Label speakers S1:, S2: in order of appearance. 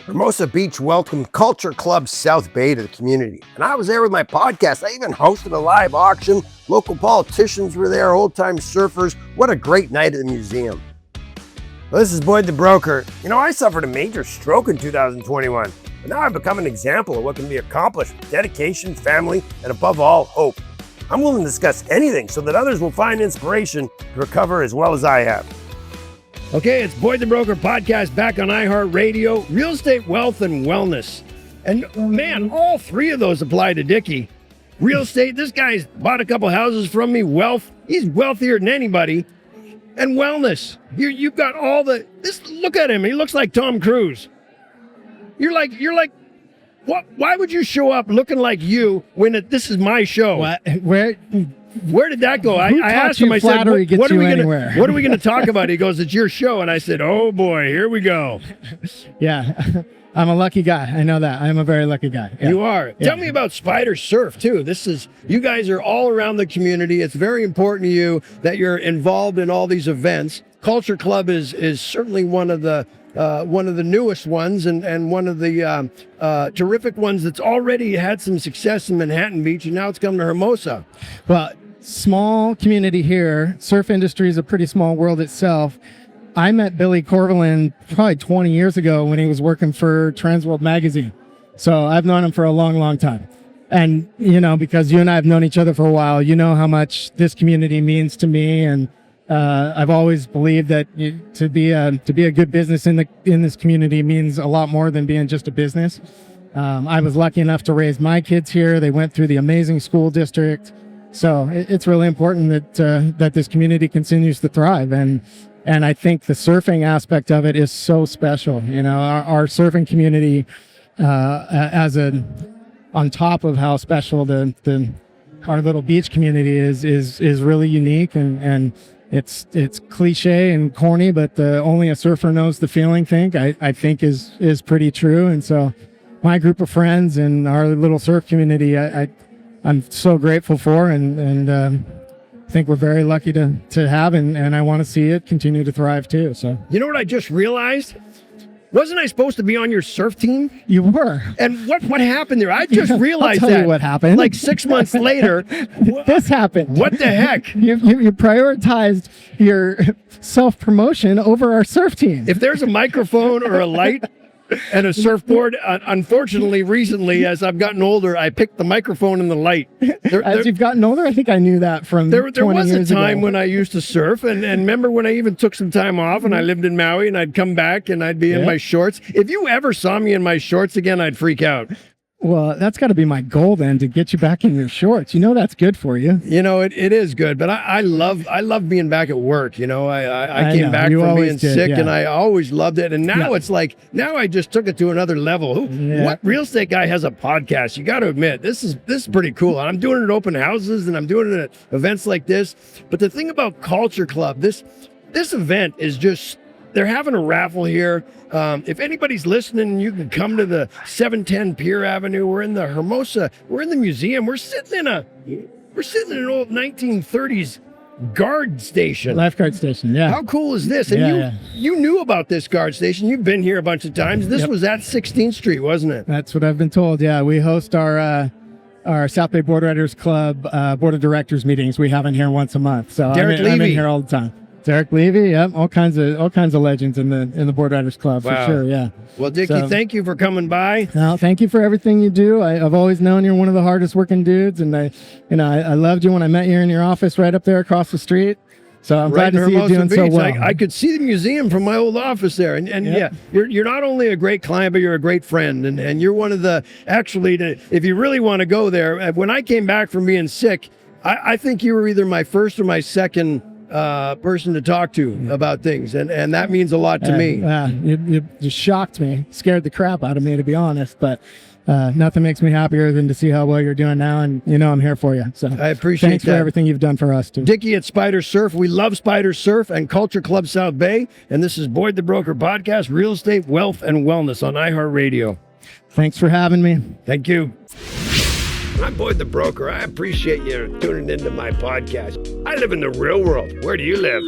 S1: Hermosa Beach welcomed Culture Club South Bay to the community, and I was there with my podcast. I even hosted a live auction. Local politicians were there, old-time surfers. What a great night at the museum. Well, this is Boyd the Broker. You know, I suffered a major stroke in 2021, but now I've become an example of what can be accomplished with dedication, family, and above all, hope. I'm willing to discuss anything so that others will find inspiration to recover as well as I have. Okay, it's Boyd the Broker podcast back on iHeartRadio, Real Estate, Wealth, and Wellness. And man, all three of those apply to Dickie. Real estate, this guy's bought a couple houses from me. Wealth, he's wealthier than anybody. And wellness, you've got all the, look at him, he looks like Tom Cruise. You're like, what? Why would you show up looking like you when this is my show?
S2: What?
S1: Where did that go? I asked him, I said, what are we going to talk about? He goes, it's your show. And I said, oh boy, here we go.
S2: Yeah, I'm a lucky guy. I know that. I'm a very lucky guy. Yeah.
S1: You are. Yeah. Tell me about Spyder Surf too. You guys are all around the community. It's very important to you that you're involved in all these events. Culture Club is certainly one of the newest ones and one of the terrific ones that's already had some success in Manhattan Beach, and now it's come to Hermosa.
S2: Well, small community here. Surf industry is a pretty small world itself. I met Billy Corvalin probably 20 years ago when he was working for Transworld Magazine. So I've known him for a long, long time. And, you know, because you and I have known each other for a while, you know how much this community means to me. And I've always believed that to be a good business in this community means a lot more than being just a business. I was lucky enough to raise my kids here. They went through the amazing school district. So it's really important that this community continues to thrive. And I think the surfing aspect of it is so special. You know, our surfing community, on top of how special our little beach community is really unique, and it's cliche and corny, but only a surfer knows the feeling I think is pretty true. And so my group of friends and our little surf community, I'm so grateful for, and I think we're very lucky to have, and I want to see it continue to thrive too. So,
S1: you know what I just realized? Wasn't I supposed to be on your surf team?
S2: You were.
S1: And what happened there? I just realized
S2: I'll tell you what happened.
S1: Like 6 months later.
S2: This happened.
S1: What the heck?
S2: You prioritized your self-promotion over our surf team.
S1: If there's a microphone or a light and a surfboard, unfortunately, recently, as I've gotten older, I picked the microphone and the light.
S2: As you've gotten older, I think I knew that from 20 years ago. There was
S1: a time when I used to surf, and remember when I even took some time off, and I lived in Maui, and I'd come back, and I'd be in my shorts. If you ever saw me in my shorts again, I'd freak out.
S2: Well, that's got to be my goal then, to get you back in your shorts. You know that's good for you.
S1: You know, it is good, but I love being back at work. You know, I came back from being sick, and I always loved it. And now it's like, now I just took it to another level. What real estate guy has a podcast? You got to admit, this is pretty cool. And I'm doing it at open houses, and I'm doing it at events like this. But the thing about Culture Club, this event is just, they're having a raffle here. If anybody's listening, you can come to the 710 Pier Avenue. We're in the Hermosa. We're in the museum. We're sitting in an old 1930s guard station.
S2: Lifeguard station, yeah.
S1: How cool is this? And you knew about this guard station. You've been here a bunch of times. This was at 16th Street, wasn't it?
S2: That's what I've been told, yeah. We host our South Bay Board Riders Club Board of Directors meetings. We have in here once a month. So I'm in here all the time. Derek Levy, yep, all kinds of legends in the Board Riders Club, for sure, yeah.
S1: Well, Dickie, thank you for coming by.
S2: No, thank you for everything you do. I've always known you're one of the hardest working dudes, and I loved you when I met you in your office right up there across the street. So I'm glad to see you doing so well.
S1: I could see the museum from my old office there, and yeah, you're not only a great client, but you're a great friend, and you're one of the if you really want to go there. When I came back from being sick, I think you were either my first or my second person to talk to about things, and that means a lot to me.
S2: You just shocked me, scared the crap out of me, to be honest, but nothing makes me happier than to see how well you're doing now, and you know I'm here for you. So
S1: I appreciate
S2: thanks for everything you've done for us too.
S1: Dickie at Spyder Surf. We love Spyder Surf and Culture Club South Bay, and this is Boyd the Broker podcast, Real Estate, Wealth, and Wellness on iHeartRadio.
S2: Thanks for having me.
S1: Thank you. I'm Boyd the Broker. I appreciate you tuning into my podcast. I live in the real world. Where do you live?